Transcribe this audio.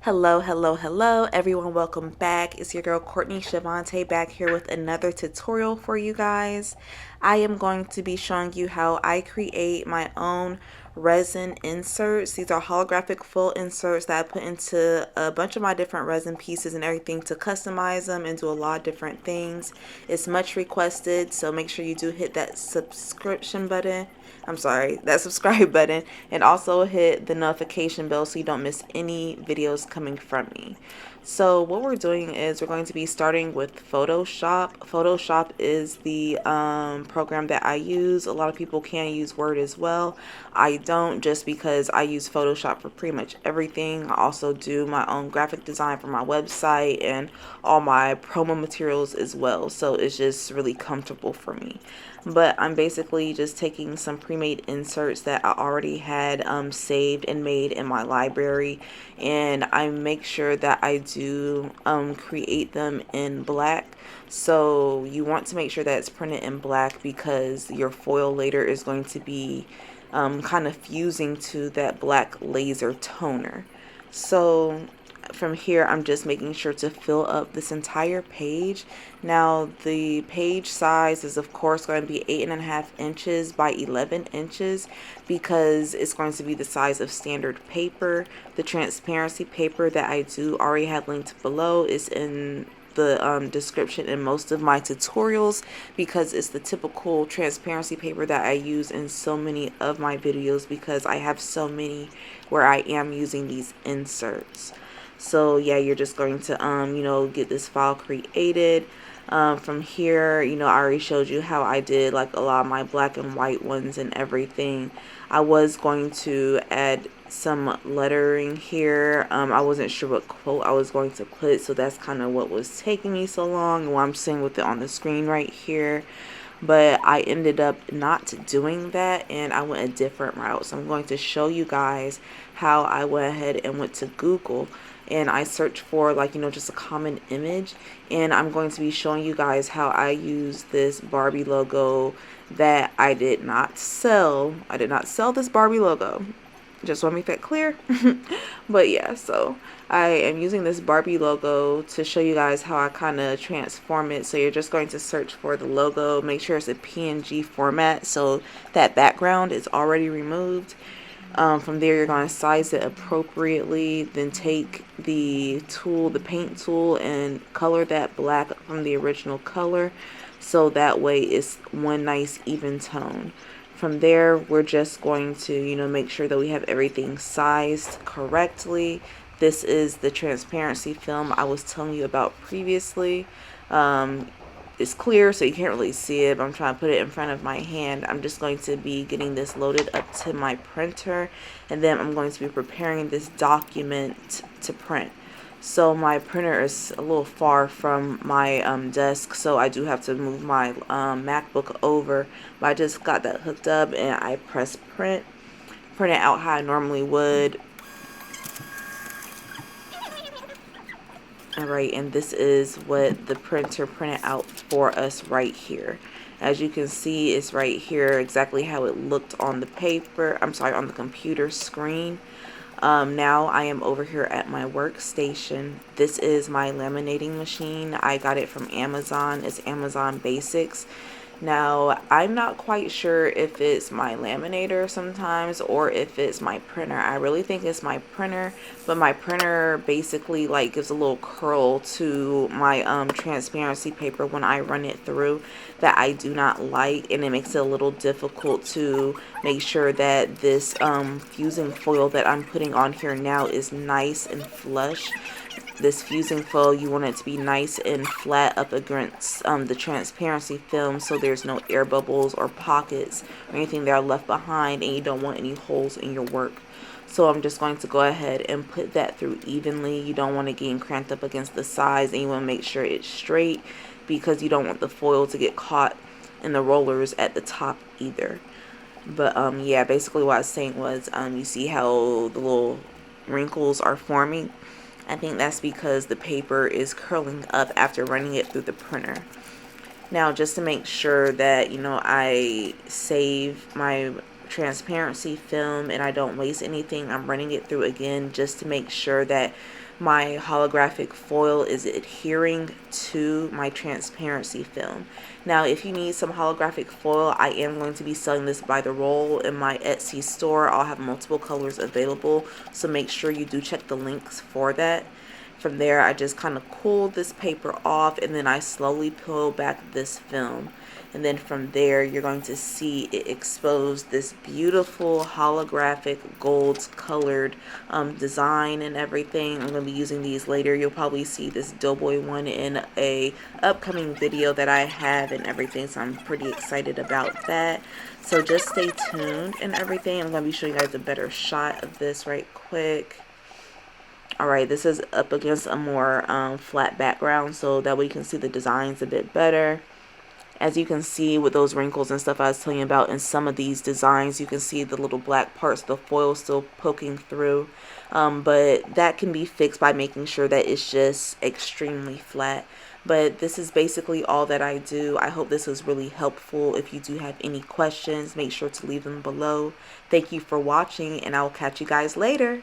Hello everyone, welcome back. It's your girl Courtney Shavontae back here with another tutorial for you guys. I am going to be showing you how I create my own resin inserts. These are holographic full inserts that I put into a bunch of my different resin pieces and everything to customize them and do a lot of different things. It's much requested, so make sure you do hit that subscription button. That subscribe button, and also hit the notification bell so you don't miss any videos coming from me. So what we're doing is we're going to be starting with Photoshop. Photoshop is the program that I use. A lot of people can use Word as well. I don't, just because I use Photoshop for pretty much everything. I also do my own graphic design for my website and all my promo materials as well. So it's just really comfortable for me. But I'm basically just taking some pre-made inserts that I already had saved and made in my library, and I make sure that I do create them in black. So you want to make sure that it's printed in black because your foil later is going to be kind of fusing to that black laser toner. So from here, I'm just making sure to fill up this entire page. Now the page size is of course going to be 8.5 inches by 11 inches because it's going to be the size of standard paper. The transparency paper that I do already have linked below is in the description in most of my tutorials because it's the typical transparency paper that I use in so many of my videos because I have so many where I am using these inserts. So yeah, you're just going to get this file created. From here, I already showed you how I did like a lot of my black and white ones and everything. I was going to add some lettering here. I wasn't sure what quote I was going to put, so that's kind of what was taking me so long, and what I'm seeing with it on the screen right here. But I ended up not doing that, and I went a different route. So I'm going to show you guys how I went ahead and went to Google and I searched for just a common image, and I'm going to be showing you guys how I use this Barbie logo that I did not sell. I did not sell this Barbie logo. Just want to make that clear. But yeah, so I am using this Barbie logo to show you guys how I kind of transform it. So you're just going to search for the logo, make sure it's a PNG format so that background is already removed. From there, you're going to size it appropriately, then take the tool, the paint tool, and color that black from the original color so that way it's one nice even tone. From there, we're just going to, make sure that we have everything sized correctly. This is the transparency film I was telling you about previously. It's clear, so you can't really see it, but I'm trying to put it in front of my hand. I'm just going to be getting this loaded up to my printer, and then I'm going to be preparing this document to print. So my printer is a little far from my desk, so I do have to move my MacBook over, but I just got that hooked up and I press print it out how I normally would. Alright, and this is what the printer printed out for us right here. As you can see, it's right here exactly how it looked on the paper, on the computer screen. Now I am over here at my workstation. This is my laminating machine. I got it from Amazon. It's Amazon Basics. Now, I'm not quite sure if it's my laminator sometimes or if it's my printer. I really think it's my printer, but my printer basically gives a little curl to my transparency paper when I run it through that I do not like, and it makes it a little difficult to make sure that this fusing foil that I'm putting on here now is nice and flush. This fusing foil, you want it to be nice and flat up against the transparency film so there's no air bubbles or pockets or anything that are left behind, and you don't want any holes in your work. So I'm just going to go ahead and put that through evenly. You don't want it getting cranked up against the sides, and you want to make sure it's straight because you don't want the foil to get caught in the rollers at the top either. But yeah, basically what I was saying was you see how the little wrinkles are forming. I think that's because the paper is curling up after running it through the printer. Now, just to make sure that, I save my transparency film and I don't waste anything, I'm running it through again just to make sure that my holographic foil is adhering to my transparency film. Now, if you need some holographic foil, I am going to be selling this by the roll in my Etsy store. I'll have multiple colors available, so make sure you do check the links for that. From there, I just kind of cool this paper off and then I slowly peel back this film. And then from there, you're going to see it expose this beautiful holographic gold colored design and everything. I'm going to be using these later. You'll probably see this Doughboy one in a upcoming video that I have and everything. So I'm pretty excited about that. So just stay tuned and everything. I'm going to be showing you guys a better shot of this right quick. Alright, this is up against a more flat background so that way you can see the designs a bit better. As you can see with those wrinkles and stuff I was telling you about in some of these designs, you can see the little black parts of the foil still poking through. But that can be fixed by making sure that it's just extremely flat. But this is basically all that I do. I hope this was really helpful. If you do have any questions, make sure to leave them below. Thank you for watching and I will catch you guys later.